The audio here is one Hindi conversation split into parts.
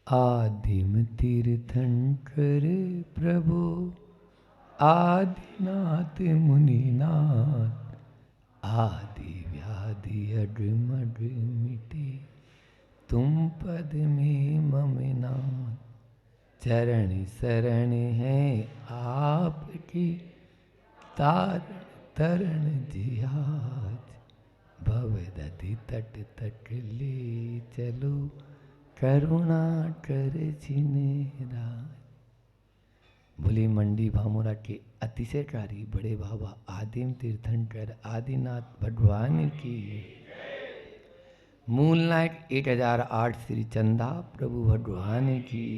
आदिम तीर्थंकर प्रभु आदिनाथ मुनिनाथ, आदि व्याधि अडमड मिटे तुम पद में ममनाथ। चरण शरण है आपकी तारण तरण जिहाज, भव दधि तट तट ले चलो करुणा कर जिनेराज। बोले मंडी भामोरा के अतिशयकारी बड़े बाबा आदिम तीर्थंकर आदिनाथ भगवान की। मूल नायक 1008 श्री चंदा प्रभु भगवान की।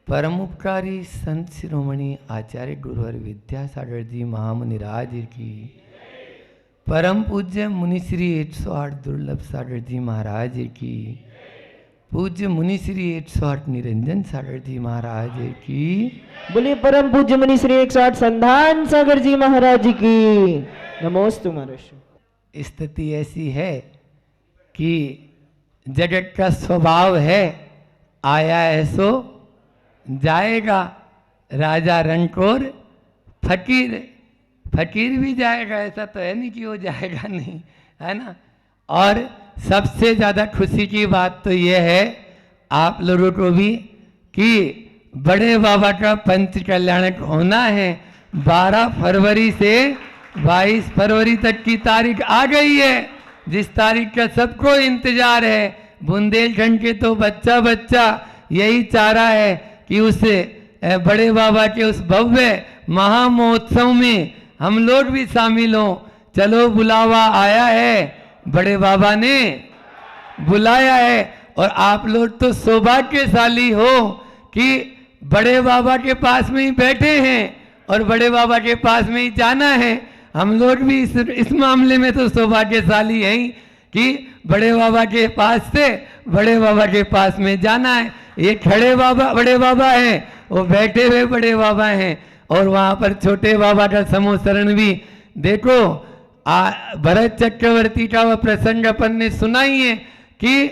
परम उपकारी संत शिरोमणि आचार्य गुरुवर विद्यासागर जी महामुनिराज की। परम पूज्य मुनि श्री 108 दुर्लभ सागर जी महाराज की। पूज्य मुनि श्री 108 निरंजन सागर जी महाराज की। बोलिए परम पूज्य मुनि श्री 108 संधान सागर जी महाराज की। नमोस्तु महर्षि। स्थिति ऐसी है कि जगत का स्वभाव है आया ऐसो जाएगा। राजा रंकोर फकीर, फकीर भी जाएगा, ऐसा तो है नहीं कि वो जाएगा नहीं, है ना। और सबसे ज़्यादा खुशी की बात तो ये है आप लोगों को भी कि बड़े बाबा का पंच कल्याणक होना है। 12 फरवरी से 22 फरवरी तक की तारीख आ गई है, जिस तारीख का सबको इंतजार है। बुंदेलखंड के तो बच्चा बच्चा यही चाह रहा है कि उस बड़े बाबा के उस भव्य महामहोत्सव में हम लोग भी शामिल हों। चलो बुलावा आया है, बड़े बाबा ने बुलाया है। और आप लोग तो सौभाग्यशाली हो कि बड़े बाबा के पास में ही बैठे हैं और बड़े बाबा के पास में ही जाना है। हम लोग भी इस मामले में तो सौभाग्यशाली हैं कि बड़े बाबा के पास से बड़े बाबा के पास में जाना है। ये खड़े बाबा बड़े बाबा हैं, वो बैठे हुए बड़े बाबा हैं, और वहाँ पर छोटे बाबा का समोसरण भी देखो। भरत चक्रवर्ती का वह प्रसंग अपन ने सुना ही है कि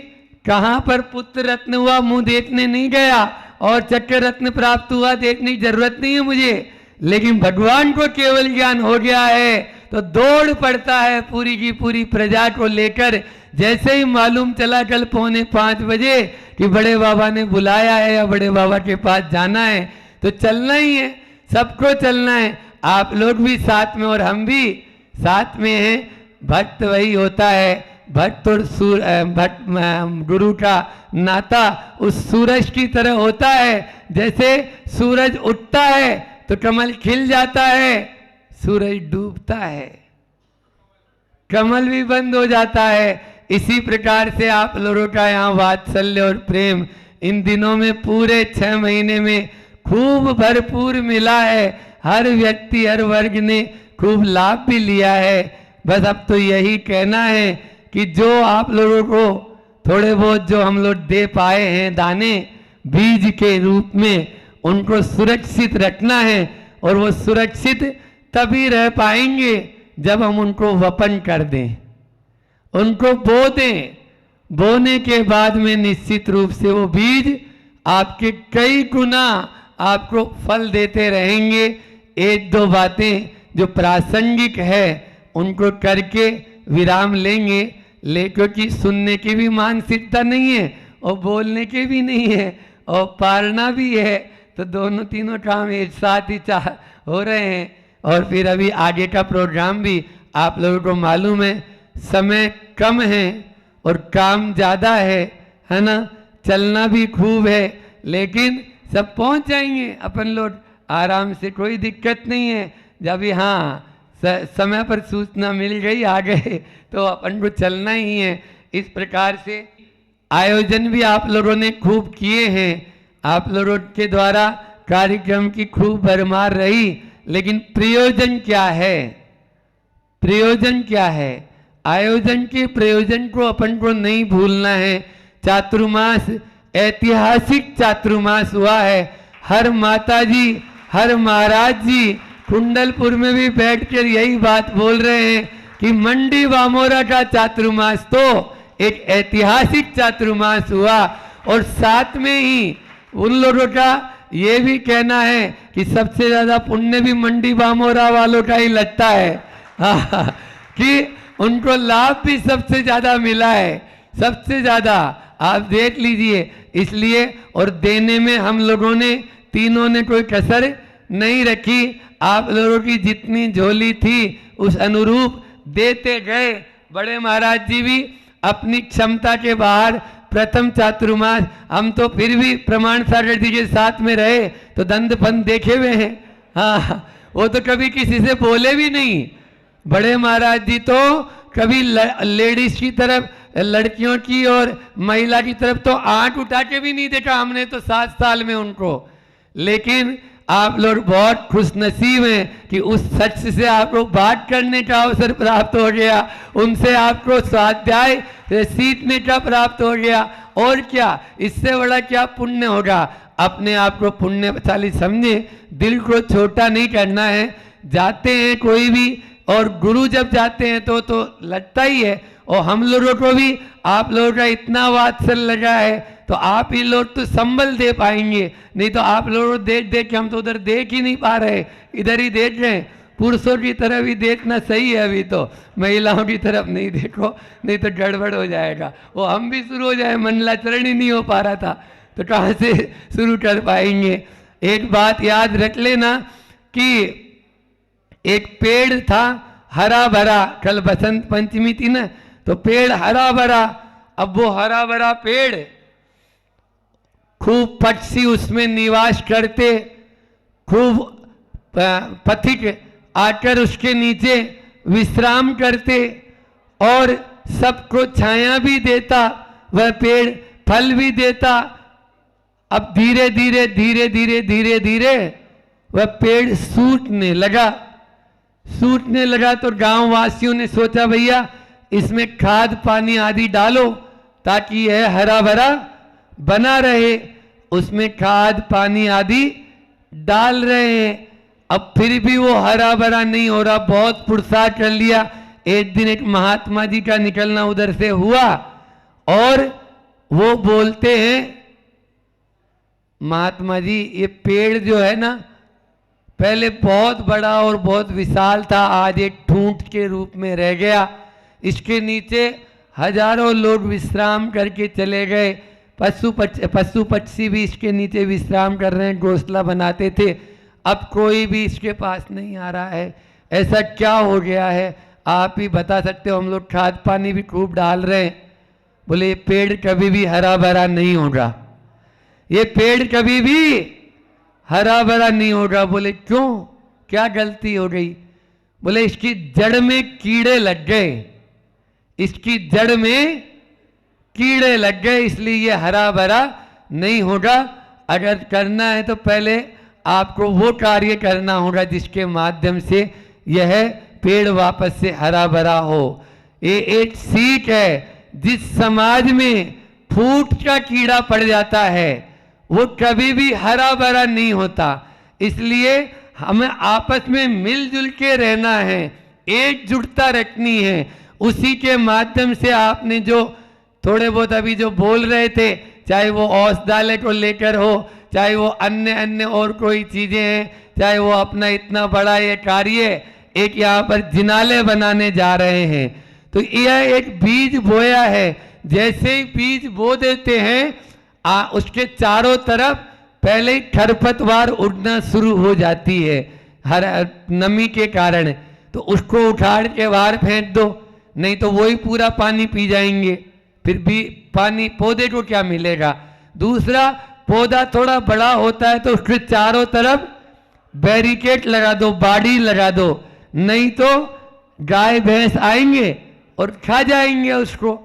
कहाँ पर पुत्र रत्न हुआ मुंह देखने नहीं गया, और चक्र रत्न प्राप्त हुआ देखने की जरूरत नहीं है मुझे, लेकिन भगवान को केवल ज्ञान हो गया है तो दौड़ पड़ता है पूरी की पूरी प्रजा को लेकर। जैसे ही मालूम चला कल 4:45 बजे कि बड़े बाबा ने बुलाया है या बड़े बाबा के पास जाना है, तो चलना ही है, सबको चलना है। आप लोग भी साथ में और हम भी साथ में हैं। भक्त वही होता है, भक्त और भक्त गुरु का नाता उस सूरज की तरह होता है। जैसे सूरज उठता है तो कमल खिल जाता है, सूरज डूबता है कमल भी बंद हो जाता है। इसी प्रकार से आप लोगों का यहाँ वात्सल्य और प्रेम इन दिनों में पूरे 6 महीने में खूब भरपूर मिला है। हर व्यक्ति हर वर्ग ने खूब लाभ भी लिया है। बस अब तो यही कहना है कि जो आप लोगों को थोड़े बहुत जो हम लोग दे पाए हैं दाने बीज के रूप में, उनको सुरक्षित रखना है। और वो सुरक्षित तभी रह पाएंगे जब हम उनको वपन कर दें, उनको बो दें। बोने के बाद में निश्चित रूप से वो बीज आपके कई गुना आपको फल देते रहेंगे। 1-2 बातें जो प्रासंगिक है उनको करके विराम लेंगे, क्योंकि सुनने की भी मानसिकता नहीं है और बोलने के भी नहीं है और पालना भी है, तो दोनों तीनों काम एक साथ ही हो रहे हैं। और फिर अभी आगे का प्रोग्राम भी आप लोगों को मालूम है, समय कम है और काम ज़्यादा है ना। चलना भी खूब है, लेकिन सब पहुंच जाएंगे अपन लोग आराम से, कोई दिक्कत नहीं है। जब यहाँ समय पर सूचना मिल गई आ गए तो अपन को चलना ही है। इस प्रकार से आयोजन भी आप लोगों ने खूब किए हैं, आप लोगों के द्वारा कार्यक्रम की खूब भरमार रही। लेकिन प्रयोजन क्या है? प्रयोजन क्या है? आयोजन के प्रयोजन को अपन को नहीं भूलना है। चातुर्मास ऐतिहासिक चातुर्मास हुआ है। हर माता जी हर महाराज जी कुंडलपुर में भी बैठकर यही बात बोल रहे हैं कि मंडी भामोरा का चातुर्मास तो एक ऐतिहासिक चातुर्मास हुआ। और साथ में ही उन लोगों का ये भी कहना है कि सबसे ज्यादा पुण्य भी मंडी बामोरा वालों का ही लगता है। कि उनको लाभ भी सबसे ज्यादा मिला है, सबसे ज्यादा। आप देख लीजिए, इसलिए और देने में हम लोगों ने तीनों ने कोई कसर नहीं रखी। आप लोगों की जितनी झोली थी उस अनुरूप देते गए। बड़े महाराज जी भी अपनी क्षमता के बाहर प्रथम चातुर्मास, हम तो फिर भी प्रमाण सागर जी के साथ में रहे तो दंड फंद देखे हुए हैं। हाँ, वो तो कभी किसी से बोले भी नहीं। बड़े महाराज जी तो कभी लेडीज की तरफ, लड़कियों की और महिला की तरफ तो आंख उठा के भी नहीं देखा हमने तो 7 साल में उनको। लेकिन आप लोग बहुत खुशनसीब हैं कि उस शख्स से आपको बात करने का अवसर प्राप्त हो गया, उनसे आपको स्वाध्याय सीखने का प्राप्त हो गया। और क्या, इससे बड़ा क्या पुण्य होगा। अपने आप को पुण्यशाली समझे, दिल को छोटा नहीं करना है। जाते हैं कोई भी, और गुरु जब जाते हैं तो लगता ही है। और हम लोगों को भी आप लोगों का इतना वात्सल्य लगा है तो आप ही लोग तो संबल दे पाएंगे, नहीं तो आप लोग देख देख के हम तो उधर देख ही नहीं पा रहे, इधर ही देख रहे हैं। पुरुषों की तरफ ही देखना सही है अभी तो, महिलाओं की तरफ नहीं देखो, नहीं तो गड़बड़ हो जाएगा। वो हम भी शुरू हो जाए, मंडलाचरण ही नहीं हो पा रहा था तो कहाँ से शुरू कर पाएंगे। एक बात याद रख लेना कि एक पेड़ था हरा भरा, कल बसंत पंचमी थी ना, तो पेड़ हरा भरा। अब वो हरा भरा पेड़, खूब पक्षी उसमें निवास करते, खूब पथिक आकर उसके नीचे विश्राम करते और सबको छाया भी देता, वह पेड़ फल भी देता। अब धीरे धीरे धीरे धीरे धीरे धीरे वह पेड़ सूखने लगा तो गांव वासियों ने सोचा भैया इसमें खाद पानी आदि डालो ताकि यह हरा भरा बना रहे। उसमें खाद पानी आदि डाल रहे हैं, अब फिर भी वो हरा भरा नहीं हो रहा। बहुत पुरसाद कर लिया। एक दिन एक महात्मा जी का निकलना उधर से हुआ और वो बोलते हैं, महात्मा जी ये पेड़ जो है ना पहले बहुत बड़ा और बहुत विशाल था, आज एक ठूंठ के रूप में रह गया। इसके नीचे हजारों लोग विश्राम करके चले गए। पशु पक्षी भी इसके नीचे विश्राम कर रहे हैं, घोंसला बनाते थे। अब कोई भी इसके पास नहीं आ रहा है। ऐसा क्या हो गया है, आप ही बता सकते हो। हम लोग खाद पानी भी खूब डाल रहे हैं। बोले ये पेड़ कभी भी हरा भरा नहीं होगा, ये पेड़ कभी भी हरा भरा नहीं होगा। बोले क्यों, क्या गलती हो गई। बोले इसकी जड़ में कीड़े लग गए, इसकी जड़ में कीड़े लग गए, इसलिए ये हरा भरा नहीं होगा। अगर करना है तो पहले आपको वो कार्य करना होगा जिसके माध्यम से यह पेड़ वापस से हरा भरा हो। ये एक सीख है। जिस समाज में फूट का कीड़ा पड़ जाता है वो कभी भी हरा भरा नहीं होता। इसलिए हमें आपस में मिलजुल के रहना है, एकजुटता रखनी है। उसी के माध्यम से आपने जो थोड़े बहुत अभी जो बोल रहे थे, चाहे वो औषधालय को लेकर हो, चाहे वो अन्य और कोई चीजें हैं, चाहे वो अपना इतना बड़ा ये कार्य एक यहाँ पर जिनालय बनाने जा रहे हैं, तो यह एक बीज बोया है। जैसे ही बीज बो देते हैं उसके चारों तरफ पहले ही खरपतवार उड़ना शुरू हो जाती है हर नमी के कारण। तो उसको उखाड़ के बाहर फेंक दो, नहीं तो वही पूरा पानी पी जाएंगे, फिर भी पानी पौधे को क्या मिलेगा। दूसरा, पौधा थोड़ा बड़ा होता है तो उसके चारों तरफ बैरिकेड लगा दो, बाड़ी लगा दो, नहीं तो गाय भैंस आएंगे और खा जाएंगे उसको।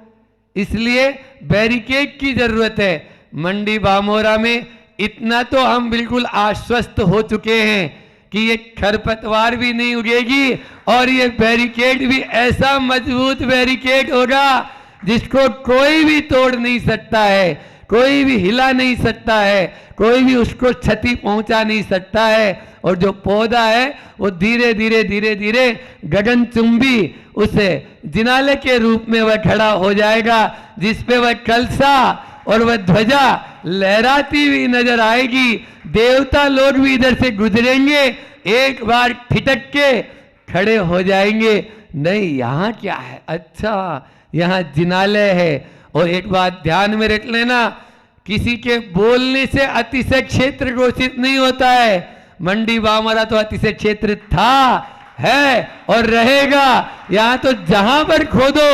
इसलिए बैरिकेड की जरूरत है। मंडी बामोरा में इतना तो हम बिल्कुल आश्वस्त हो चुके हैं कि ये खरपतवार भी नहीं उगेगी और ये बैरिकेड भी ऐसा मजबूत बैरिकेड होगा जिसको कोई भी तोड़ नहीं सकता है, कोई भी हिला नहीं सकता है, कोई भी उसको क्षति पहुंचा नहीं सकता है। और जो पौधा है वो धीरे धीरे धीरे धीरे गगनचुंबी उसे जिनाले के रूप में वह खड़ा हो जाएगा, जिसपे वह कलसा और वह ध्वजा लहराती हुई नजर आएगी। देवता लोग भी इधर से गुजरेंगे, एक बार ठिठक के खड़े हो जाएंगे। नहीं, यहाँ क्या है? अच्छा, यहाँ जिनालय है। और एक बात ध्यान में रख लेना, किसी के बोलने से अतिशय क्षेत्र घोषित नहीं होता है। मंडी बामरा तो अतिशय क्षेत्र था, है और रहेगा। यहाँ तो जहां पर खोदो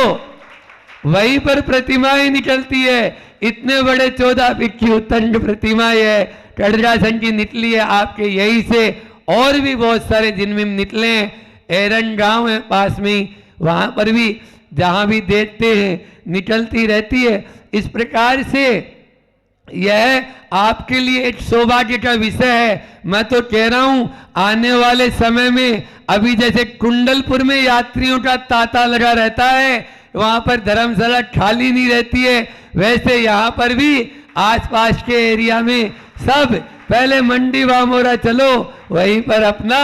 वहीं पर प्रतिमाएं निकलती है। इतने बड़े 14 फीट की उत्तंड प्रतिमाएं है, कड़रासन की निकली है आपके यहीं से, और भी बहुत सारे जिनमें निकले हैं। एरन गांव है पास में ही, वहां पर भी जहां भी देखते हैं निकलती रहती है। इस प्रकार से यह आपके लिए एक सौभाग्य का विषय है। मैं तो कह रहा हूं, आने वाले समय में अभी जैसे कुंडलपुर में यात्रियों का तांता लगा रहता है, वहां पर धर्मशाला खाली नहीं रहती है, वैसे यहाँ पर भी आसपास के एरिया में सब पहले मंडी बामोरा चलो, वहीं पर अपना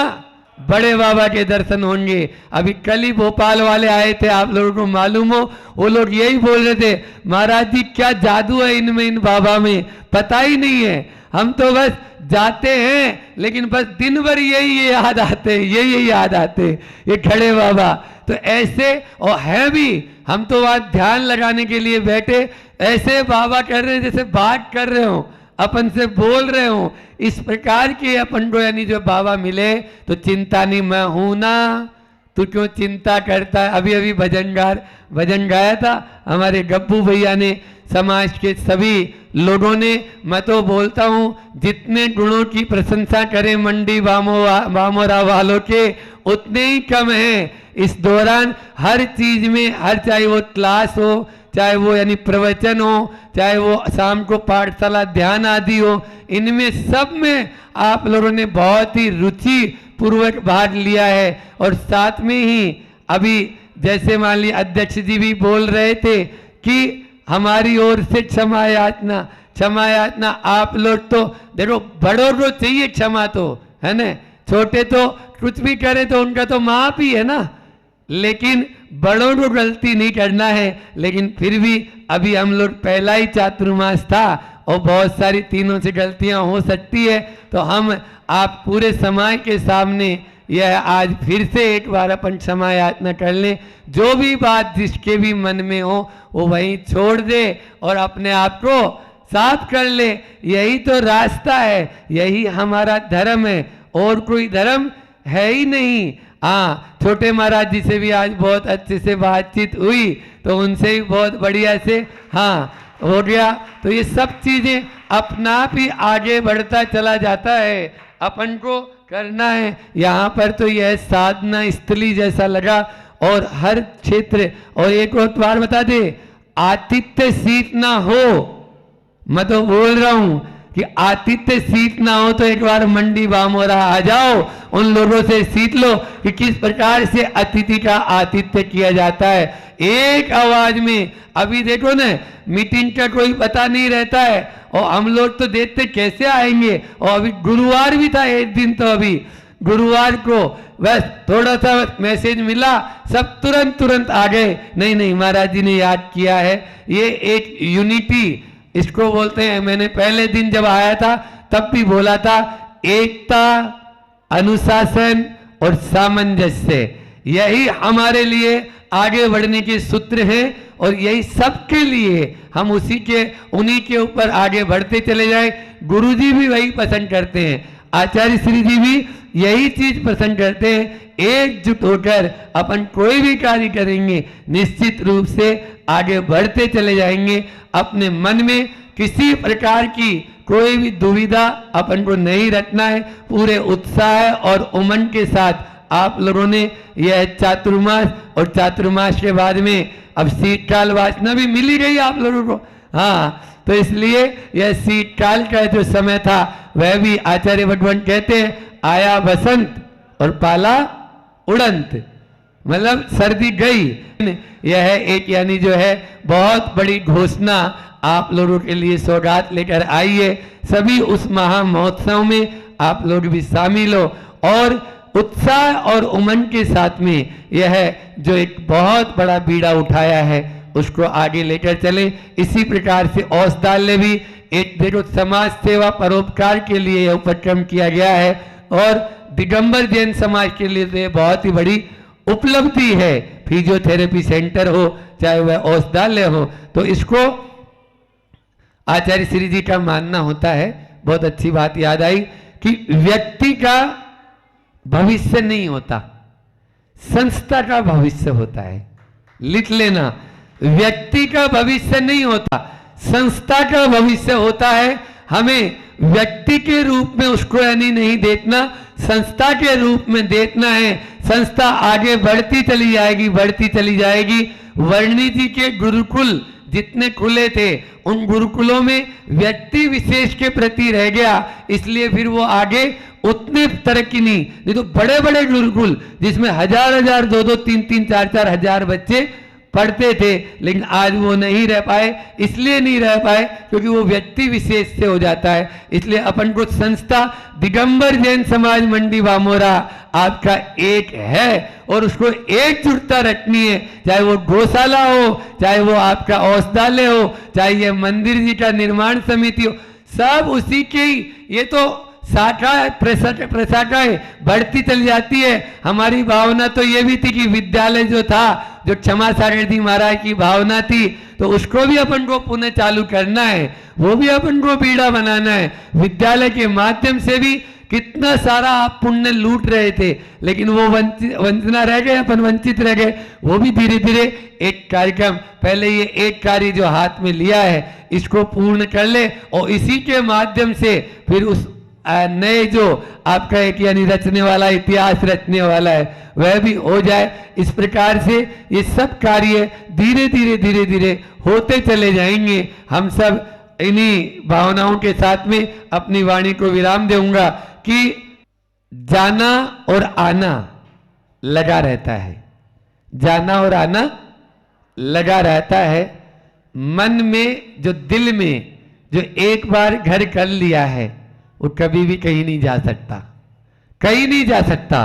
बड़े बाबा के दर्शन होंगे। अभी कल ही भोपाल वाले आए थे, आप लोगों को मालूम हो, वो लोग यही बोल रहे थे, महाराज जी क्या जादू है इनमें, इन बाबा में पता ही नहीं है। हम तो बस जाते हैं, लेकिन बस दिन भर यही याद आते, यही याद आते, ये खड़े बाबा। तो ऐसे और है भी, हम तो वहां ध्यान लगाने के लिए बैठे, ऐसे बाबा कर रहे जैसे बात कर रहे हो, अपन से बोल रहे हो। इस प्रकार के अपन को यानी जो बाबा मिले तो चिंता नहीं, मैं हूं ना, तू क्यों चिंता करता है। अभी अभी भजन गाया था हमारे गब्बू भैया ने, समाज के सभी लोगों ने। मैं तो बोलता हूं, जितने गुणों की प्रशंसा करें मंडी बामोरा वालों के, उतने ही कम हैं। इस दौरान हर चीज में, हर चाहे वो क्लास हो, चाहे वो यानी प्रवचन हो, चाहे वो शाम को पाठशाला ध्यान आदि हो, इनमें सब में आप लोगों ने बहुत ही रुचि पूर्वक भाग लिया है। और साथ में ही अभी जैसे मान ली अध्यक्ष जी भी बोल रहे थे कि हमारी ओर से क्षमा याचना। आप लोग तो देखो, बड़ों को चाहिए क्षमा तो, है ना, छोटे तो कुछ भी करे तो उनका तो माफ ही है ना, लेकिन बड़ों को गलती नहीं करना है। लेकिन फिर भी अभी हम लोग पहला ही चातुर्मास था और बहुत सारी तीनों से गलतियां हो सकती है, तो हम आप पूरे समाज के सामने यह आज फिर से एक बार अपन क्षमा याचना कर लें। जो भी बात जिसके भी मन में हो वो वहीं छोड़ दे और अपने आप को साफ कर ले। यही तो रास्ता है, यही हमारा धर्म है, और कोई धर्म है ही नहीं। हाँ, छोटे महाराज जी से भी आज बहुत अच्छे से बातचीत हुई, तो उनसे भी बहुत बढ़िया से हाँ हो गया। तो ये सब चीजें अपना आप ही आगे बढ़ता चला जाता है, अपन को करना है। यहाँ पर तो यह साधना स्थली जैसा लगा, और हर क्षेत्र। और एक और बार बता दे, आतिथ्य सीत ना हो, मैं तो बोल रहा हूं कि आतिथ्य सीत ना हो तो एक बार मंडी बामोरा आ जाओ, उन लोगों से सीख लो कि किस प्रकार से अतिथि का आतिथ्य किया जाता है। एक आवाज में, अभी देखो ना, मीटिंग का कोई पता नहीं रहता है, और हम लोग तो देखते कैसे आएंगे। और अभी गुरुवार भी था एक दिन, तो अभी गुरुवार को बस थोड़ा सा मैसेज मिला, सब तुरंत आ गए। नहीं, महाराज जी ने याद किया है, ये एक यूनिटी इसको बोलते हैं। मैंने पहले दिन जब आया था तब भी बोला था, एकता, अनुशासन और सामंजस्य, यही हमारे लिए आगे बढ़ने के सूत्र हैं, और यही सबके लिए हम उन्हीं के ऊपर आगे बढ़ते चले जाए। गुरुजी भी वही पसंद करते हैं, आचार्य श्री जी भी यही चीज पसंद करते हैं। एकजुट होकर अपन कोई भी कार्य करेंगे, निश्चित रूप से आगे बढ़ते चले जाएंगे। अपने मन में किसी प्रकार की कोई भी दुविधा अपन को नहीं रखना है। पूरे उत्साह और उमंग के साथ आप लोगों ने यह चातुर्मास, और चातुर्मास के बाद में अब शीतकाल वासना भी मिली गई आप लोगों को। हाँ, तो इसलिए यह शीतकाल का जो समय था वह भी आचार्य भगवान कहते हैं, आया बसंत और पाला उड़ंत, मतलब सर्दी गई। यह एक यानी जो है बहुत बड़ी घोषणा आप लोगों के लिए सौगात लेकर आई है। सभी उस महा महोत्सव में आप लोग भी शामिल हो, और उत्साह और उमंग के साथ में यह जो एक बहुत बड़ा बीड़ा उठाया है उसको आगे लेकर चले। इसी प्रकार से औषधालय भी एक देखो समाज सेवा परोपकार के लिए यह उपक्रम किया गया है और दिगंबर जैन समाज के लिए तो ये बहुत ही बड़ी उपलब्धि है। फिजियोथेरेपी सेंटर हो चाहे वह औषधालय हो, तो इसको आचार्य श्री जी का मानना होता है। बहुत अच्छी बात याद आई कि व्यक्ति का भविष्य नहीं होता, संस्था का भविष्य होता है। लिख लेना, व्यक्ति का भविष्य नहीं होता, संस्था का भविष्य होता है। हमें व्यक्ति के रूप में उसको यानी नहीं देखना, संस्था के रूप में देखना है। संस्था आगे बढ़ती चली जाएगी, बढ़ती चली जाएगी। वर्णी जी के गुरुकुल जितने खुले थे उन गुरुकुलों में व्यक्ति विशेष के प्रति रह गया, इसलिए फिर वो आगे उतने तरक्की नहीं तो बड़े बड़े गुरुकुल जिसमें हजार हजार, दो दो, तीन तीन, चार चार हजार बच्चे पढ़ते थे, लेकिन आज वो नहीं रह पाए। इसलिए नहीं रह पाए क्योंकि वो व्यक्ति विशेष से हो जाता है। इसलिए अपन को संस्था दिगंबर जैन समाज मंडी बामोरा आपका एक है और उसको एकजुटता रखनी है। चाहे वो गौशाला हो, चाहे वो आपका औषधालय हो, चाहे ये मंदिर जी का निर्माण समिति हो, सब उसी के ही ये तो शाखा है, प्रशाखाएं बढ़ती चली जाती है। हमारी भावना तो ये भी थी कि विद्यालय जो था, जो क्षमा सागर जी महाराज की भावना थी, तो उसको भी अपन को पुनः चालू करना है, वो भी अपन को बीड़ा बनाना है। विद्यालय के माध्यम से भी कितना सारा आप पुण्य लूट रहे थे, लेकिन वो वंचना रह गए, अपन वंचित रह गए। वो भी धीरे धीरे एक कार्यक्रम, पहले ये एक कार्य जो हाथ में लिया है इसको पूर्ण कर ले और इसी के माध्यम से फिर उस नए जो आपका एक यानी रचने वाला, इतिहास रचने वाला है वह भी हो जाए। इस प्रकार से ये सब कार्य धीरे धीरे धीरे धीरे होते चले जाएंगे। हम सब इन्हीं भावनाओं के साथ में अपनी वाणी को विराम दूंगा कि जाना और आना लगा रहता है, जाना और आना लगा रहता है। मन में जो, दिल में जो एक बार घर कर लिया है वो कभी भी कहीं नहीं जा सकता, कहीं नहीं जा सकता।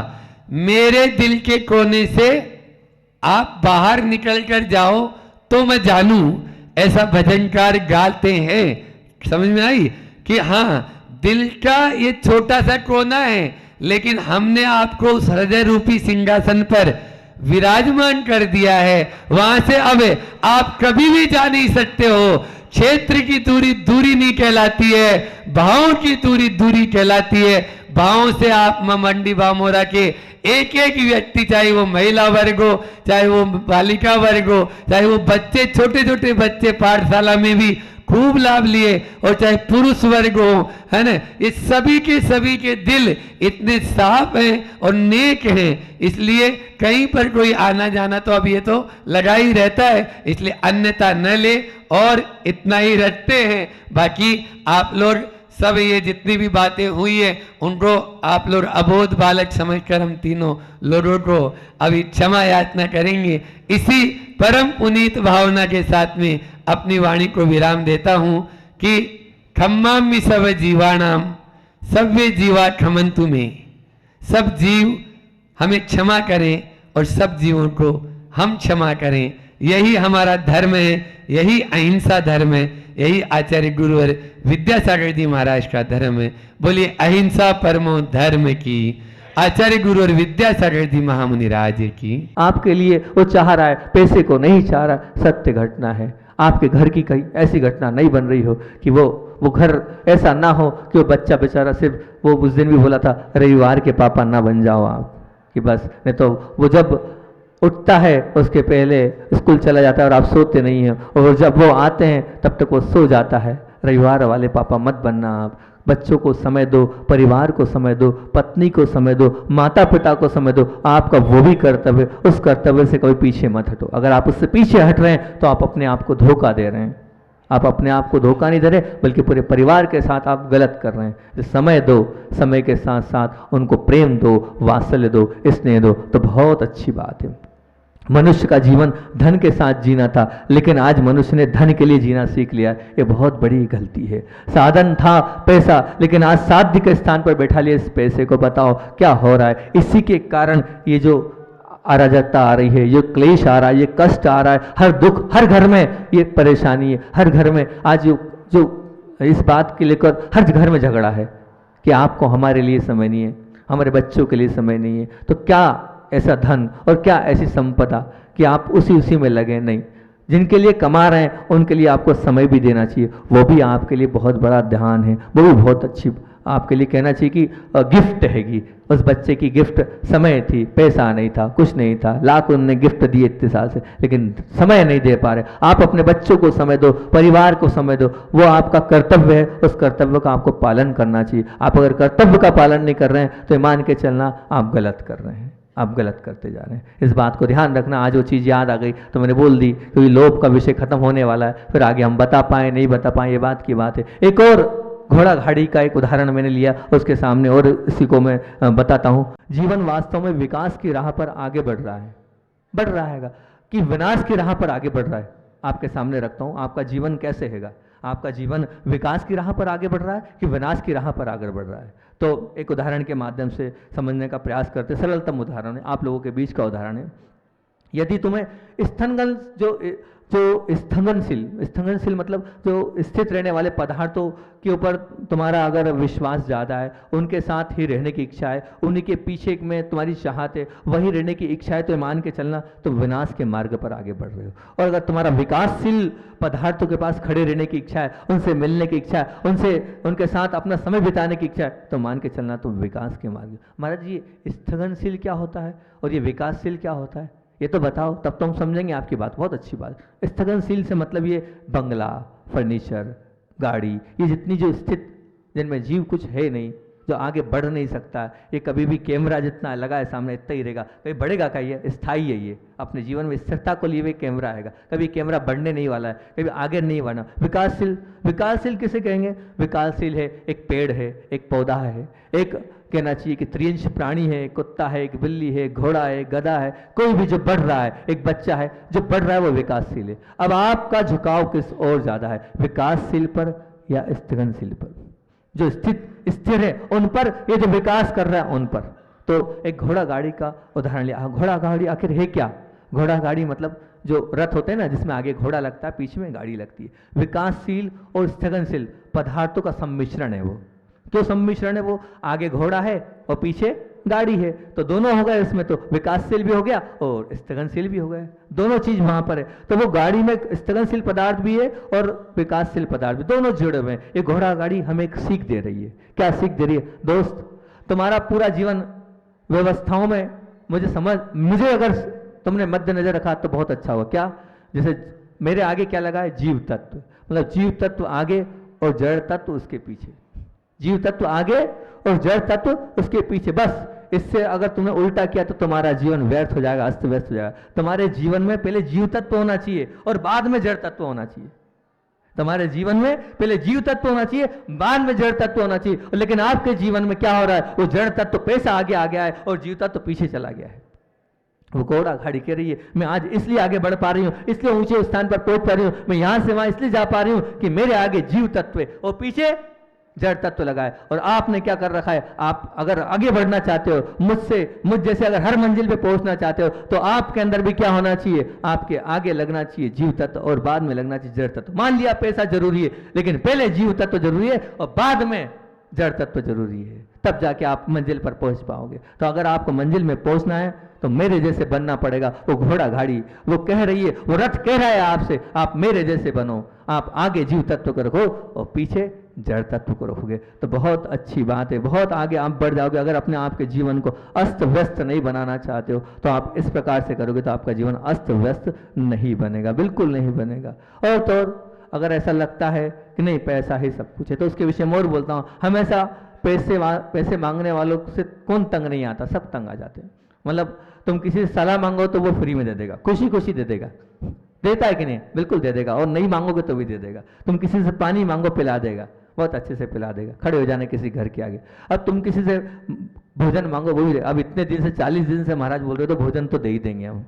मेरे दिल के कोने से आप बाहर निकल कर जाओ तो मैं जानूं, ऐसा भजनकार गाते हैं। समझ में आई कि हाँ, दिल का ये छोटा सा कोना है, लेकिन हमने आपको उस हृदय रूपी सिंहासन पर विराजमान कर दिया है। वहां से अब आप कभी भी जा नहीं सकते हो। क्षेत्र की दूरी दूरी नहीं कहलाती है, भावों की दूरी दूरी कहलाती है। भावों से आप मंडी बामोरा के एक एक व्यक्ति, चाहे वो महिला वर्ग हो, चाहे वो बालिका वर्ग हो, चाहे वो बच्चे, छोटे छोटे बच्चे पाठशाला में भी खूब लाभ लिए, और चाहे पुरुष वर्ग हो, है ना, ये सभी के दिल इतने साफ हैं और नेक हैं। इसलिए कहीं पर कोई आना जाना तो अब ये तो लगा ही रहता है, इसलिए अन्यथा न ले और इतना ही रखते हैं। बाकी आप लोग सब ये जितनी भी बातें हुई है उनको आप लोग अबोध बालक समझकर हम तीनों लोगों को अभी क्षमा याचना करेंगे। इसी परम पुनीत भावना के साथ में अपनी वाणी को विराम देता हूं कि खम्मामि सब जीवाणाम सव्ये जीवा क्षमंतु में। सब जीव हमें क्षमा करें और सब जीवों को हम क्षमा करें। यही हमारा धर्म है, यही अहिंसा धर्म है, यही आचार्य गुरुवर विद्यासागर जी महाराज का धर्म है। बोलिए अहिंसा परमो धर्म की। आचार्य गुरु और विद्यासागर जी महामुनि राज की। आपके लिए वो चाह रहा है, पैसे को नहीं चाह रहा, सत्य घटना है। आपके घर की कहीं ऐसी घटना नहीं बन रही हो कि वो घर ऐसा ना हो कि वो बच्चा बेचारा सिर्फ, वो उस दिन भी बोला था रविवार के पापा ना बन जाओ आप, कि बस, नहीं तो वो जब उठता है उसके पहले स्कूल चला जाता है और आप सोते नहीं हैं, और जब वो आते हैं तब तक वो सो जाता है। रविवार वाले पापा मत बनना आप। बच्चों को समय दो, परिवार को समय दो, पत्नी को समय दो, माता पिता को समय दो। आपका वो भी कर्तव्य, उस कर्तव्य से कभी पीछे मत हटो। अगर आप उससे पीछे हट रहे हैं तो आप अपने आप को धोखा दे रहे हैं। आप अपने आप को धोखा नहीं दे रहे, बल्कि पूरे परिवार के साथ आप गलत कर रहे हैं। समय दो, समय के साथ साथ उनको प्रेम दो, वात्सल्य दो, स्नेह दो, तो बहुत अच्छी बात है। मनुष्य का जीवन धन के साथ जीना था, लेकिन आज मनुष्य ने धन के लिए जीना सीख लिया। ये बहुत बड़ी गलती है। साधन था पैसा, लेकिन आज साध्य के स्थान पर बैठा लिया इस पैसे को। बताओ क्या हो रहा है। इसी के कारण ये जो अराजकता आ रही है, ये क्लेश आ रहा है, ये कष्ट आ रहा है, हर दुख, हर घर में ये परेशानी है, हर घर में आज जो इस बात के लेकर हर घर में झगड़ा है कि आपको हमारे लिए समय नहीं है, हमारे बच्चों के लिए समय नहीं है। तो क्या ऐसा धन और क्या ऐसी संपदा कि आप उसी में लगे? नहीं, जिनके लिए कमा रहे हैं उनके लिए आपको समय भी देना चाहिए, वो भी आपके लिए बहुत बड़ा ध्यान है, वो भी बहुत अच्छी आपके लिए कहना चाहिए कि गिफ्ट हैगी। उस बच्चे की गिफ्ट समय थी, पैसा नहीं था, कुछ नहीं था, लाख उनने गिफ्ट दिए इतने साल से, लेकिन समय नहीं दे पा रहे। आप अपने बच्चों को समय दो, परिवार को समय दो, वो आपका कर्तव्य है, उस कर्तव्य का आपको पालन करना चाहिए। आप अगर कर्तव्य का पालन नहीं कर रहे हैं तो मान के चलना आप गलत कर रहे हैं, आप गलत करते जा रहे हैं। इस बात को ध्यान रखना। आज वो चीज़ याद आ गई तो मैंने बोल दी, क्योंकि लोभ का विषय खत्म होने वाला है, फिर आगे हम बता पाए नहीं बता पाए ये बात की बात है। एक और घोड़ा गाड़ी का एक उदाहरण मैंने लिया, उसके सामने और इसी को मैं बताता हूँ। जीवन वास्तव में विकास की राह पर आगे बढ़ रहा है कि विनाश की राह पर आगे बढ़ रहा है। आपके सामने रखता हूँ, आपका जीवन कैसे हैगा? आपका जीवन विकास की राह पर आगे बढ़ रहा है कि विनाश की राह पर आगे बढ़ रहा है? तो एक उदाहरण के माध्यम से समझने का प्रयास करते। सरलतम उदाहरण है, आप लोगों के बीच का उदाहरण है। यदि तुम्हें स्थगन जो स्थगनशील मतलब जो स्थित रहने वाले पदार्थों के ऊपर तुम्हारा अगर विश्वास ज़्यादा है, उनके साथ ही रहने की इच्छा है, उन्हीं के पीछे में तुम्हारी चाहत है, वही रहने की इच्छा है, तो मान के चलना तो विनाश के मार्ग पर आगे बढ़ रहे हो। और अगर तुम्हारा विकासशील पदार्थों के पास खड़े रहने की इच्छा है, उनसे मिलने की इच्छा है, उनके साथ अपना समय बिताने की इच्छा है, तो मान के चलना तो विकास के मार्ग। महाराज ये स्थगनशील क्या होता है और ये विकासशील क्या होता है, ये तो बताओ, तब तो हम समझेंगे आपकी बात। बहुत अच्छी बात। स्थगनशील से मतलब ये बंगला, फर्नीचर, गाड़ी, ये जितनी जो स्थित जिनमें जीव कुछ है नहीं, जो आगे बढ़ नहीं सकता, ये कभी भी कैमरा जितना लगा है सामने इतना ही रहेगा, कभी बढ़ेगा का? ये स्थायी है, ये अपने जीवन में स्थिरता को लिए हुए कैमरा है, कभी कैमरा बढ़ने नहीं वाला है, कभी आगे नहीं बढ़ना। विकासशील किसे कहेंगे? विकासशील है एक पेड़ है, एक पौधा है, एक कहना चाहिए कि त्रियंश प्राणी है, एक कुत्ता है, एक बिल्ली है, घोड़ा है, गधा है, कोई भी जो बढ़ रहा है, एक बच्चा है जो बढ़ रहा है, वो विकासशील है। अब आपका झुकाव किस ओर ज्यादा है, विकासशील पर या स्थगनशील पर? जो स्थिर है उन पर, ये जो विकास कर रहा है उन पर। तो एक घोड़ा गाड़ी का उदाहरण लिया। घोड़ा गाड़ी आखिर है क्या? घोड़ा गाड़ी मतलब जो रथ होते हैं ना, जिसमें आगे घोड़ा लगता है, पीछे में गाड़ी लगती है। विकासशील और स्थगनशील पदार्थों का सम्मिश्रण है वो। तो सम्मिश्रण है वो, आगे घोड़ा है और पीछे गाड़ी है, तो दोनों हो गए इसमें, तो विकासशील भी हो गया और स्थगनशील भी हो गए, दोनों चीज वहां पर है। तो वो गाड़ी में स्थगनशील पदार्थ भी है और विकासशील पदार्थ भी, दोनों जुड़े हुए हैं। ये घोड़ा गाड़ी हमें एक सीख दे रही है। क्या सीख दे रही है? दोस्त, तुम्हारा पूरा जीवन व्यवस्थाओं में मुझे अगर तुमने मद्देनजर रखा तो बहुत अच्छा हुआ। क्या? जैसे मेरे आगे क्या लगा है? जीव तत्व, मतलब जीव तत्व आगे और जड़ तत्व उसके पीछे। जीव तत्व आगे और जड़ तत्व उसके पीछे। बस इससे अगर तुमने उल्टा किया तो तुम्हारा जीवन व्यर्थ हो जाएगा, अस्त व्यस्त हो जाएगा। तुम्हारे जीवन में पहले जीव तत्व होना चाहिए और बाद में जड़ तत्व होना चाहिए। तुम्हारे जीवन में पहले जीव तत्व होना चाहिए, बाद में जड़ तत्व होना चाहिए। लेकिन आपके जीवन में क्या हो रहा है? वो जड़ तत्व पैसा आगे आ गया है और जीव तत्व पीछे चला गया है। वो घोड़ा गाड़ी कह रही है, मैं आज इसलिए आगे बढ़ पा रही हूँ, इसलिए ऊंचे स्थान पर पहुंच पा रही हूँ, मैं यहां से वहां इसलिए जा पा रही हूँ कि मेरे आगे जीव तत्व है और पीछे जड़ तत्व लगा है। और आपने क्या कर रखा है? आप अगर आगे बढ़ना चाहते हो, मुझ जैसे अगर हर मंजिल पे पहुंचना चाहते हो, तो आपके अंदर भी क्या होना चाहिए? आपके आगे लगना चाहिए जीव तत्व और बाद में लगना चाहिए जड़ तत्व। मान लिया पैसा जरूरी है, लेकिन पहले जीव तत्व जरूरी है और बाद में जड़ तत्व जरूरी है, तब जाके आप मंजिल पर पहुंच पाओगे। तो अगर आपको मंजिल में पहुंचना है तो मेरे जैसे बनना पड़ेगा। वो घोड़ा गाड़ी वो कह रही है, वो रथ कह रहा है आपसे, आप मेरे जैसे बनो। आप आगे जीव तत्व को रखो और पीछे जड़ तत्व को रखोगे तो बहुत अच्छी बात है, बहुत आगे आप बढ़ जाओगे। अगर अपने आप के जीवन को अस्त व्यस्त नहीं बनाना चाहते हो तो आप इस प्रकार से करोगे तो आपका जीवन अस्त व्यस्त नहीं बनेगा, बिल्कुल नहीं बनेगा। और तो अगर ऐसा लगता है कि नहीं पैसा ही सब कुछ है, तो उसके विषय में और बोलता हूँ। हमेशा पैसे मांगने वालों से कौन तंग नहीं आता? सब तंग आ जाते हैं। मतलब तुम किसी से सलाह मांगो तो वो फ्री में दे देगा, खुशी खुशी दे देगा। देता है कि नहीं? बिल्कुल दे देगा। और नहीं मांगोगे तो भी दे देगा। तुम किसी से पानी मांगो, पिला देगा, बहुत अच्छे से पिला देगा, खड़े हो जाने किसी घर के आगे। अब तुम किसी से भोजन मांगो, वो भी दे। अब इतने दिन से 40 दिन से महाराज बोल रहे हो तो भोजन तो दे ही देंगे हम,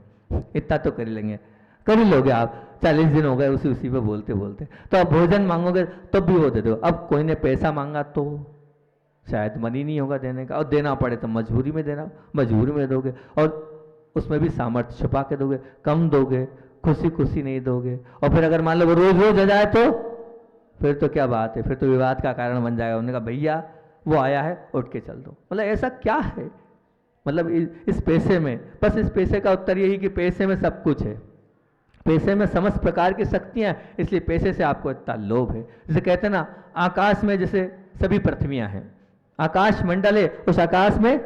इतना तो कर ही लेंगे, कर ही लोगे आप। 40 दिन हो गए उसी पे बोलते बोलते, तो अब भोजन मांगोगे तब भी वो दे दो। अब कोई ने पैसा मांगा तो शायद मन ही नहीं होगा देने का, और देना पड़े तो मजबूरी में देना, मजबूरी में दोगे। और उसमें भी सामर्थ्य छुपा के दोगे, कम दोगे, खुशी खुशी नहीं दोगे। और फिर अगर मान लो वो रोज रोज आ जाए तो फिर तो क्या बात है, फिर तो विवाद का कारण बन जाएगा। उन्होंने कहा भैया वो आया है उठ के चल दो। मतलब ऐसा क्या है, मतलब इस पैसे में, बस इस पैसे का उत्तर यही कि पैसे में सब कुछ है, पैसे में समस्त प्रकार की शक्तियां, इसलिए पैसे से आपको इतना लोभ है। जैसे कहते हैं ना, आकाश में जैसे सभी पृथ्वियां हैं, आकाश मंडल है, उस आकाश में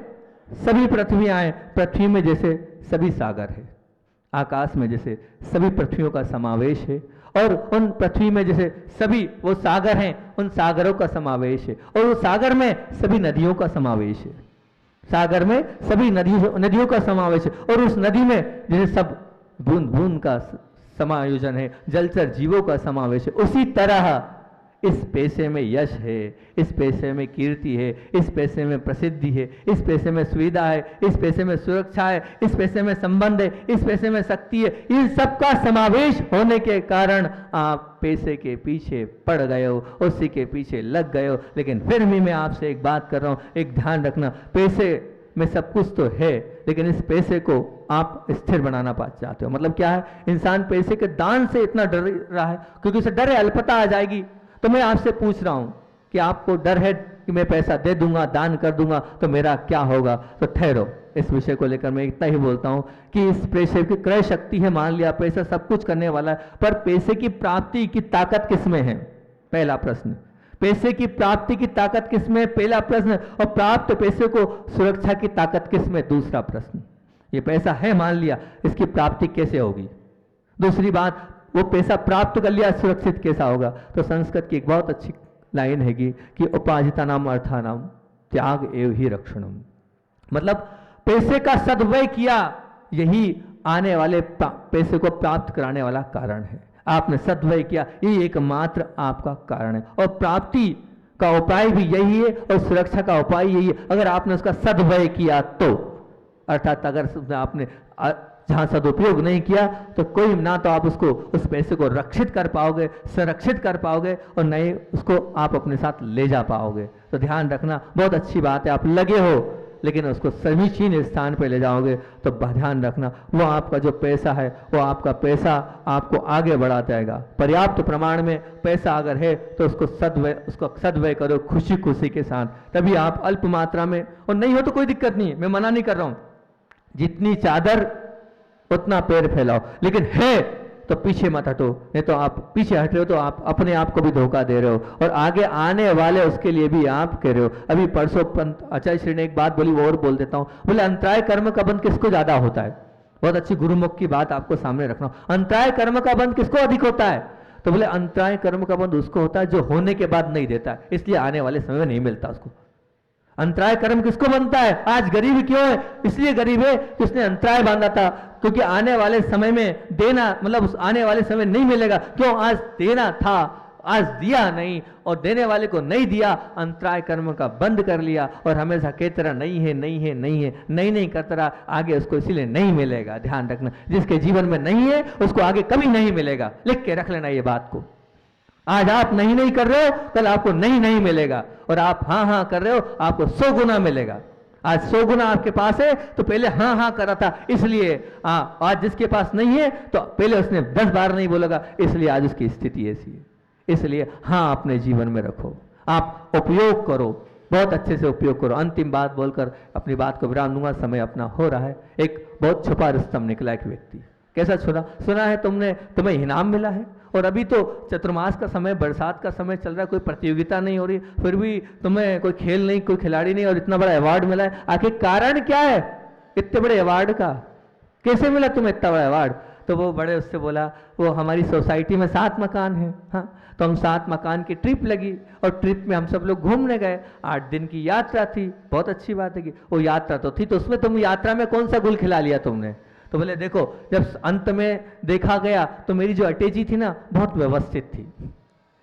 सभी पृथ्वियां हैं, पृथ्वी में जैसे सभी सागर है, आकाश में जैसे सभी पृथ्वियों का समावेश है, और उन पृथ्वी में जैसे सभी वो सागर हैं, उन सागरों का समावेश है, और उस सागर में सभी नदियों का समावेश है, सागर में सभी नदियों का समावेश है, और उस नदी में जैसे सब बूंद बूंद का समायोजन है, जलचर जीवों का समावेश है। उसी तरह इस पैसे में यश है, इस पैसे में कीर्ति है, इस पैसे में प्रसिद्धि है, इस पैसे में सुविधा है, इस पैसे में सुरक्षा है, इस पैसे में संबंध है, इस पैसे में शक्ति है। इन सब का समावेश होने के कारण आप पैसे के पीछे पड़ गए हो, उसी के पीछे लग गए हो। लेकिन फिर भी मैं आपसे एक बात कर रहा हूं, एक ध्यान रखना, पैसे में सब कुछ तो है, लेकिन इस पैसे को आप स्थिर बनाना चाहते हो। मतलब क्या है, इंसान पैसे के दान से इतना डर रहा है क्योंकि उसे डर है अल्पता आ जाएगी। तो मैं आपसे पूछ रहा हूं कि आपको डर है कि मैं पैसा दे दूंगा, दान कर दूंगा तो मेरा क्या होगा? तो ठहरो, इस विषय को लेकर मैं इतना ही बोलता हूं कि इस पैसे की क्रय शक्ति है, मान लिया पैसा सब कुछ करने वाला है, पर पैसे की प्राप्ति की ताकत किसमें है? पहला प्रश्न, पैसे की प्राप्ति की ताकत किसमें? पहला प्रश्न। और प्राप्त पैसे को सुरक्षा की ताकत किसमें? दूसरा प्रश्न। ये पैसा है मान लिया, इसकी प्राप्ति कैसे होगी? दूसरी बात, वो पैसा प्राप्त कर लिया, सुरक्षित कैसा होगा? तो संस्कृत की एक बहुत अच्छी लाइन हैगी कि उपार्जिता नाम अर्थानाम त्याग एव ही रक्षणम। मतलब पैसे का सदव्यय किया, यही आने वाले पैसे को प्राप्त कराने वाला कारण है। आपने सदव्यय किया, यही एकमात्र आपका कारण है, और प्राप्ति का उपाय भी यही है, और सुरक्षा का उपाय यही है। अगर आपने उसका सदव्यय किया तो, अर्थात अगर आपने जहां सदुपयोग नहीं किया तो कोई ना तो आप उसको, उस पैसे को रक्षित कर पाओगे, संरक्षित कर पाओगे, और नहीं उसको आप अपने साथ ले जा पाओगे। तो ध्यान रखना, बहुत अच्छी बात है, आप लगे हो लेकिन उसको समीचीन स्थान पर ले जाओगे तो ध्यान रखना, वो आपका जो पैसा है, वो आपका पैसा आपको आगे बढ़ा जाएगा। पर्याप्त प्रमाण में पैसा अगर है तो उसको सदव्यय करो खुशी खुशी के साथ, तभी आप अल्प मात्रा में, और नहीं हो तो कोई दिक्कत नहीं है, मैं मना नहीं कर रहा हूं, जितनी चादर उतना पैर फैलाओ, लेकिन है तो पीछे मत हटो, नहीं तो आप पीछे हट रहे हो तो आप अपने आप को भी धोखा दे रहे हो, और आगे आने वाले उसके लिए भी आप कह रहे हो। अभी परसों पंत आचार्य श्री ने एक बात बोली, वो और बोल देता हूं, बोले अंतराय कर्म का बंध किसको ज्यादा होता है? बहुत अच्छी गुरुमुख की बात आपको सामने रखना, अंतराय कर्म का बंध किसको अधिक होता है? तो बोले अंतराय कर्म का बंध उसको होता है जो होने के बाद नहीं देता, इसलिए आने वाले समय में नहीं मिलता उसको। अंतराय कर्म किसको बनता है? आज गरीब क्यों है? इसलिए गरीब है कि उसने अंतराय बांधा था, क्योंकि आने वाले समय में देना, मतलब उस आने वाले समय नहीं मिलेगा। क्यों? आज देना था, आज दिया नहीं, और देने वाले को नहीं दिया, अंतराय कर्म का बंद कर लिया, और हमेशा कहते रहा नहीं है नहीं है नहीं है, नहीं करता रहा, आगे उसको इसीलिए नहीं मिलेगा। ध्यान रखना, जिसके जीवन में नहीं है उसको आगे कभी नहीं मिलेगा। लिख के रख लेना ये बात को, आज आप नहीं कर रहे हो, कल आपको नहीं मिलेगा, और आप हाँ कर रहे हो, आपको 100 गुना मिलेगा। आज 100 गुना आपके पास है तो पहले हाँ कर रहा था, इसलिए आज जिसके पास नहीं है तो पहले उसने 10 बार नहीं बोलेगा, इसलिए आज उसकी स्थिति ऐसी है। इसलिए हाँ अपने जीवन में रखो, आप उपयोग करो, बहुत अच्छे से उपयोग करो। अंतिम बात बोलकर अपनी बात को विराम दूंगा, समय अपना हो रहा है। एक बहुत छुपा रुस्तम निकला एक व्यक्ति। कैसा सुना है तुमने, तुम्हें इनाम मिला है, और अभी तो चतुर्मास का समय, बरसात का समय चल रहा है, कोई प्रतियोगिता नहीं हो रही, फिर भी तुम्हें कोई खेल नहीं, कोई खिलाड़ी नहीं, और इतना बड़ा अवार्ड मिला है। आखिर कारण क्या है इतने बड़े अवार्ड का? कैसे मिला तुम्हें इतना बड़ा अवार्ड? तो वो बड़े उससे बोला, वो हमारी सोसाइटी में 7 मकान हैं, हाँ, तो हम 7 मकान की ट्रिप लगी, और ट्रिप में हम सब लोग घूमने गए, 8 दिन की यात्रा थी। बहुत अच्छी बात है कि वो यात्रा तो थी, तो उसमें तुम यात्रा में कौन सा गुल खिला लिया तुमने? तो बोले देखो, जब अंत में देखा गया तो मेरी जो अटैची थी ना बहुत व्यवस्थित थी,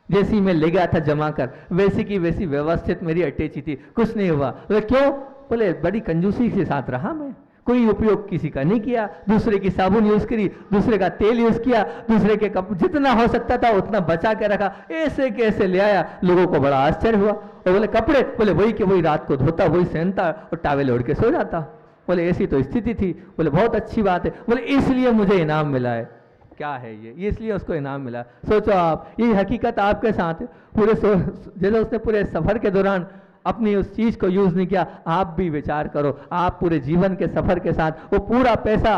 जैसी मैं ले गया था जमा कर, वैसी की वैसी व्यवस्थित मेरी अटैची थी, कुछ नहीं हुआ। बोले क्यों? बोले बड़ी कंजूसी के साथ रहा मैं, कोई उपयोग किसी का नहीं किया, दूसरे की साबुन यूज करी, दूसरे का तेल यूज किया, दूसरे के कप जितना हो सकता था उतना बचा के रखा, ऐसे कैसे ले आया। लोगों को बड़ा आश्चर्य हुआ। और बोले कपड़े, बोले वही के वही रात को धोता, वही पहनता और टावेल ओढ़ के सो जाता। बोले ऐसी तो स्थिति थी। बोले बहुत अच्छी बात है। बोले इसलिए मुझे इनाम मिला है। क्या है ये इसलिए उसको इनाम मिला। सोचो आप, ये हकीकत आपके साथ है। जैसे उसने पूरे सफर के दौरान अपनी उस चीज को यूज नहीं किया, आप भी विचार करो, आप पूरे जीवन के सफर के साथ वो पूरा पैसा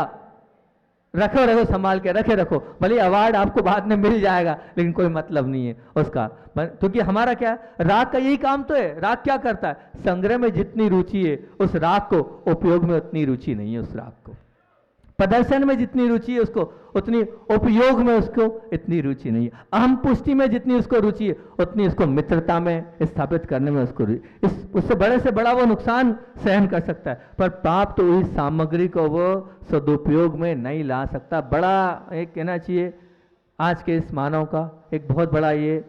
रखो संभाल के रखो, भले अवार्ड आपको बाद में मिल जाएगा, लेकिन कोई मतलब नहीं है उसका। क्योंकि हमारा क्या है, राग का यही काम तो है। राग क्या करता है, संग्रह में जितनी रुचि है उस राग को, उपयोग में उतनी रुचि नहीं है उस राग को। प्रदर्शन में जितनी रुचि है उसको, उतनी उपयोग में उसको इतनी रुचि नहीं है। अहम पुष्टि में जितनी उसको रुचि है, उतनी उसको मित्रता में स्थापित करने में उसको उससे बड़े से बड़ा वो नुकसान सहन कर सकता है, पर प्राप्त हुई सामग्री को वो सदुपयोग में नहीं ला सकता। बड़ा एक कहना चाहिए आज के इस मानव का एक बहुत बड़ा ये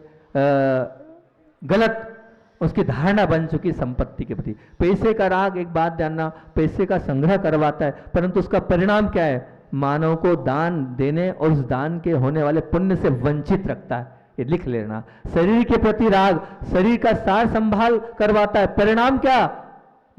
गलत उसकी धारणा बन चुकी संपत्ति के प्रति। पैसे का राग, एक बात जानना, पैसे का संग्रह करवाता है, परंतु उसका परिणाम क्या है, मानव को दान देने और उस दान के होने वाले पुण्य से वंचित रखता है। ये लिख लेना। शरीर के प्रति राग शरीर का सार संभाल करवाता है, परिणाम क्या,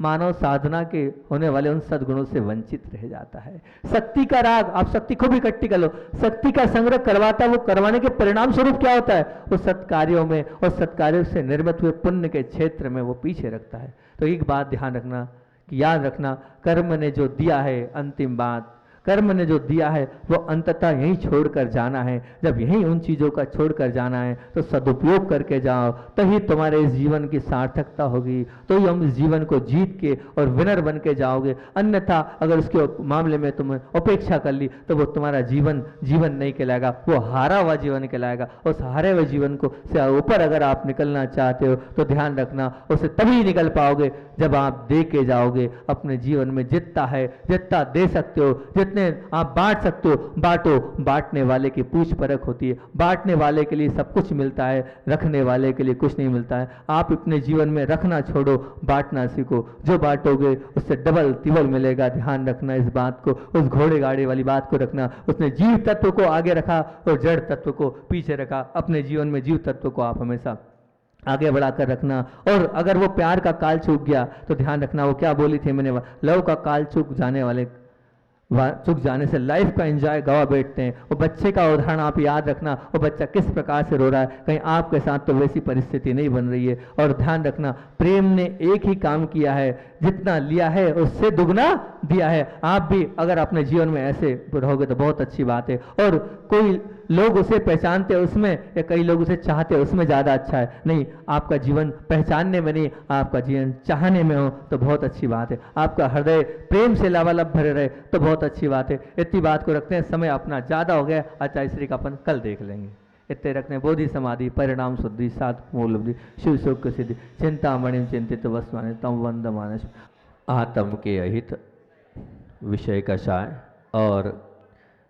मानव साधना के होने वाले उन सद्गुणों से वंचित रह जाता है। शक्ति का राग, आप शक्ति खूब इकट्ठी कर लो, शक्ति का संग्रह करवाता है, वो करवाने के परिणाम स्वरूप क्या होता है, वो सत्कार्यों में और सत्कार्यों से निर्मित हुए पुण्य के क्षेत्र में वो पीछे रखता है। तो एक बात ध्यान रखना कि याद रखना, कर्म ने जो दिया है, अंतिम बात, कर्म ने जो दिया है वो अंततः यहीं छोड़कर जाना है। जब यहीं उन चीज़ों का छोड़कर जाना है तो सदुपयोग करके जाओ, तभी तुम्हारे इस जीवन की सार्थकता होगी, तो ही हम इस जीवन को जीत के और विनर बन के जाओगे। अन्यथा अगर उसके मामले में तुमने उपेक्षा कर ली तो वो तुम्हारा जीवन जीवन नहीं कहलाएगा, वो हारा हुआ जीवन कहलाएगा। उस हारे हुए जीवन को से ऊपर अगर आप निकलना चाहते हो तो ध्यान रखना, उससे तभी निकल पाओगे जब आप दे के जाओगे अपने जीवन में। जितना है, जितना दे सकते हो, जितने आप बांट सकते हो बांटो। बांटने वाले की पूछ परख होती है, बांटने वाले के लिए सब कुछ मिलता है, रखने वाले के लिए कुछ नहीं मिलता है। आप अपने जीवन में रखना छोड़ो, बांटना सीखो। जो बांटोगे उससे डबल तिबल मिलेगा। ध्यान रखना इस बात को, उस घोड़े गाड़ी वाली बात को रखना। उसने जीव तत्व को आगे रखा और जड़ तत्व को पीछे रखा। अपने जीवन में जीव तत्व को आप हमेशा आगे बढ़ाकर रखना। और अगर वो प्यार का काल चूक गया तो ध्यान रखना, वो क्या बोली थी मैंने, लव का काल चूक जाने से लाइफ का एंजॉय गवा बैठते हैं। वो बच्चे का उदाहरण आप याद रखना, वो बच्चा किस प्रकार से रो रहा है, कहीं आपके साथ तो वैसी परिस्थिति नहीं बन रही है। और ध्यान रखना, प्रेम ने एक ही काम किया है, जितना लिया है उससे दुगना दिया है। आप भी अगर अपने जीवन में ऐसे रहोगे तो बहुत अच्छी बात है। और कोई लोग उसे पहचानते हैं उसमें, या कई लोग उसे चाहते हैं उसमें ज़्यादा अच्छा है। नहीं, आपका जीवन पहचानने में नहीं, आपका जीवन चाहने में हो तो बहुत अच्छी बात है। आपका हृदय प्रेम से लबालब भरे रहे तो बहुत अच्छी बात है। इतनी बात को रखते हैं, समय अपना ज़्यादा हो गया। अच्छा, इसरी का अपन कल देख लेंगे। इतने रखते हैं, बोधि समाधि परिणाम शुद्धि सात मूल बुद्धि शिव सुख सिद्धि चिंतामणि चिंतित वस्वानि तम वंद मानस। आत्म के अहित विषय कषाय, और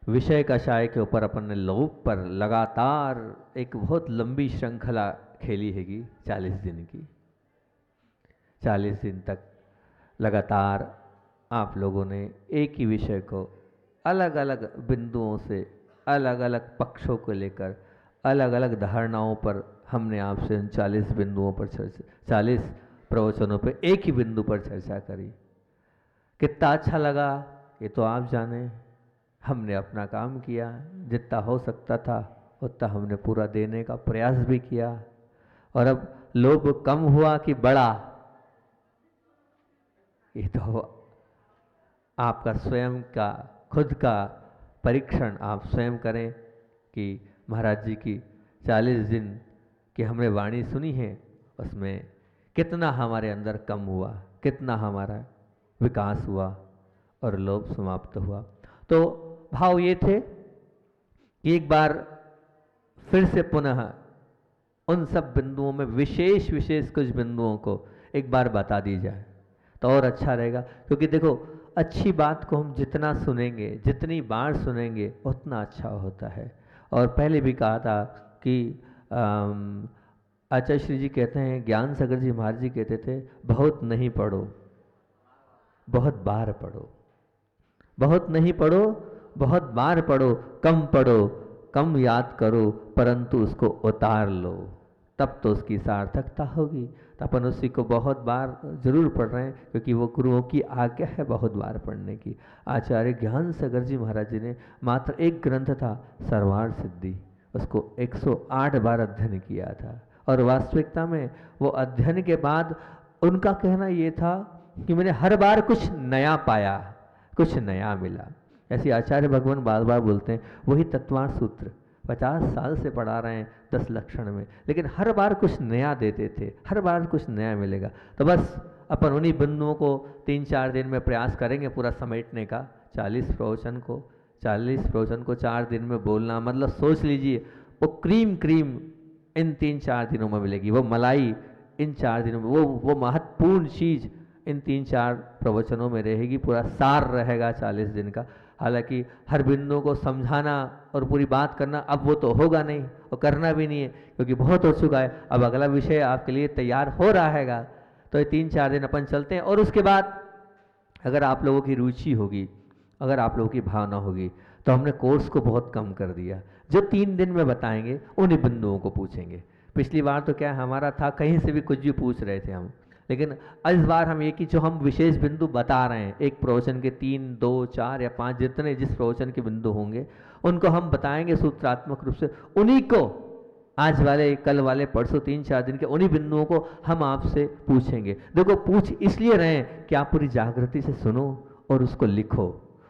विषय कषाय के ऊपर अपन ने लोप पर लगातार एक बहुत लंबी श्रृंखला खेली हैगी 40 दिन की। 40 दिन तक लगातार आप लोगों ने एक ही विषय को अलग अलग बिंदुओं से, अलग अलग पक्षों को लेकर, अलग अलग धारणाओं पर हमने आपसे उन 40 बिंदुओं पर चर्चा, 40 प्रवचनों पर एक ही बिंदु पर चर्चा करी। कितना अच्छा लगा ये तो आप जाने। हमने अपना काम किया, जितना हो सकता था उतना हमने पूरा देने का प्रयास भी किया। और अब लोभ कम हुआ कि बढ़ा, ये तो आपका स्वयं का खुद का परीक्षण आप स्वयं करें कि महाराज जी की 40 दिन की हमने वाणी सुनी है, उसमें कितना हमारे अंदर कम हुआ, कितना हमारा विकास हुआ और लोभ समाप्त हुआ। तो भाव ये थे कि एक बार फिर से पुनः उन सब बिंदुओं में विशेष विशेष कुछ बिंदुओं को एक बार बता दी जाए तो और अच्छा रहेगा। क्योंकि देखो, अच्छी बात को हम जितना सुनेंगे, जितनी बार सुनेंगे उतना अच्छा होता है। और पहले भी कहा था कि आचार्य श्री जी कहते हैं, ज्ञान सागर जी महाराज जी कहते थे, बहुत नहीं पढ़ो, बहुत बार पढ़ो। बहुत नहीं पढ़ो, बहुत बार पढ़ो। कम पढ़ो, कम याद करो, परंतु उसको उतार लो। तब तो उसकी सार्थकता होगी। तो अपन उसी को बहुत बार जरूर पढ़ रहे हैं, क्योंकि वो गुरुओं की आज्ञा है बहुत बार पढ़ने की। आचार्य ज्ञान सागर जी महाराज जी ने मात्र एक ग्रंथ था सर्वार्थ सिद्धि, उसको 108 बार अध्ययन किया था। और वास्तविकता में वो अध्ययन के बाद उनका कहना ये था कि मैंने हर बार कुछ नया पाया, कुछ नया मिला। ऐसे आचार्य भगवान बार बार बोलते हैं, वही तत्वार्थ सूत्र 50 साल से पढ़ा रहे हैं 10 लक्षण में, लेकिन हर बार कुछ नया देते थे, हर बार कुछ नया मिलेगा। तो बस अपन उन्हीं बिंदुओं को 3-4 दिन में प्रयास करेंगे पूरा समेटने का। 40 प्रवचन को 4 दिन में बोलना, मतलब सोच लीजिए वो क्रीम इन 3-4 दिनों में मिलेगी, वो मलाई इन 4 दिनों में, वो महत्वपूर्ण चीज़ इन 3-4 प्रवचनों में रहेगी, पूरा सार रहेगा 40 दिन का। हालांकि हर बिंदु को समझाना और पूरी बात करना अब वो तो होगा नहीं, और करना भी नहीं है, क्योंकि बहुत हो चुका है। अब अगला विषय आपके लिए तैयार हो रहा हैगा। तो ये 3-4 दिन अपन चलते हैं, और उसके बाद अगर आप लोगों की रुचि होगी, अगर आप लोगों की भावना होगी, तो हमने कोर्स को बहुत कम कर दिया। जो 3 दिन में बताएंगे उन्हीं बिंदुओं को पूछेंगे। पिछली बार तो क्या हमारा था, कहीं से भी कुछ भी पूछ रहे थे हम, लेकिन इस बार हम ये कि जो हम विशेष बिंदु बता रहे हैं, एक प्रवचन के 3, 2, 4 या 5 जितने जिस प्रवचन के बिंदु होंगे उनको हम बताएंगे सूत्रात्मक रूप से। उन्हीं को आज वाले, कल वाले, परसों 3-4 दिन के उन्हीं बिंदुओं को हम आपसे पूछेंगे। देखो, पूछ इसलिए रहे हैं कि आप पूरी जागृति से सुनो और उसको लिखो,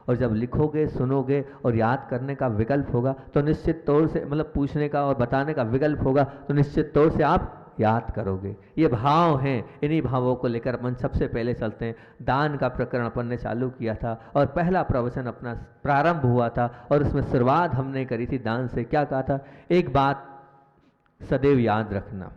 और जब लिखोगे, सुनोगे और याद करने का विकल्प होगा तो निश्चित तौर से, मतलब पूछने का और बताने का विकल्प होगा तो निश्चित तौर से आप याद करोगे। ये भाव हैं, इन्हीं भावों को लेकर अपन सबसे पहले चलते हैं। दान का प्रकरण अपन ने चालू किया था और पहला प्रवचन अपना प्रारंभ हुआ था, और उसमें शुरुआत हमने करी थी दान से। क्या कहा था? एक बात सदैव याद रखना,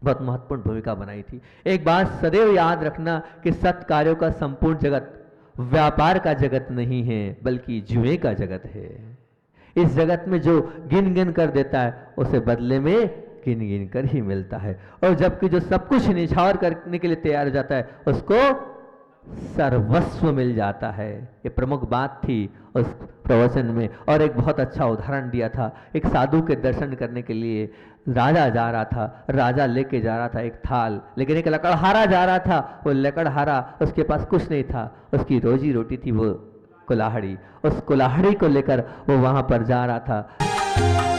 बहुत महत्वपूर्ण भूमिका बनाई थी। एक बात सदैव याद रखना कि सत्य कार्यों का संपूर्ण जगत व्यापार का जगत नहीं है, बल्कि जुए का जगत है। इस जगत में जो गिन गिन कर देता है उसे बदले में गिन गिन कर ही मिलता है, और जबकि जो सब कुछ निछावर करने के लिए तैयार हो जाता है उसको सर्वस्व मिल जाता है। ये प्रमुख बात थी उस प्रवचन में। और एक बहुत अच्छा उदाहरण दिया था, एक साधु के दर्शन करने के लिए राजा जा रहा था, राजा लेके जा रहा था एक थाल, लेकिन एक लकड़हारा जा रहा था। वो लकड़हारा, उसके पास कुछ नहीं था, उसकी रोजी रोटी थी वो कुल्हाड़ी। उस कुल्हाड़ी को लेकर वो वहां पर जा रहा था।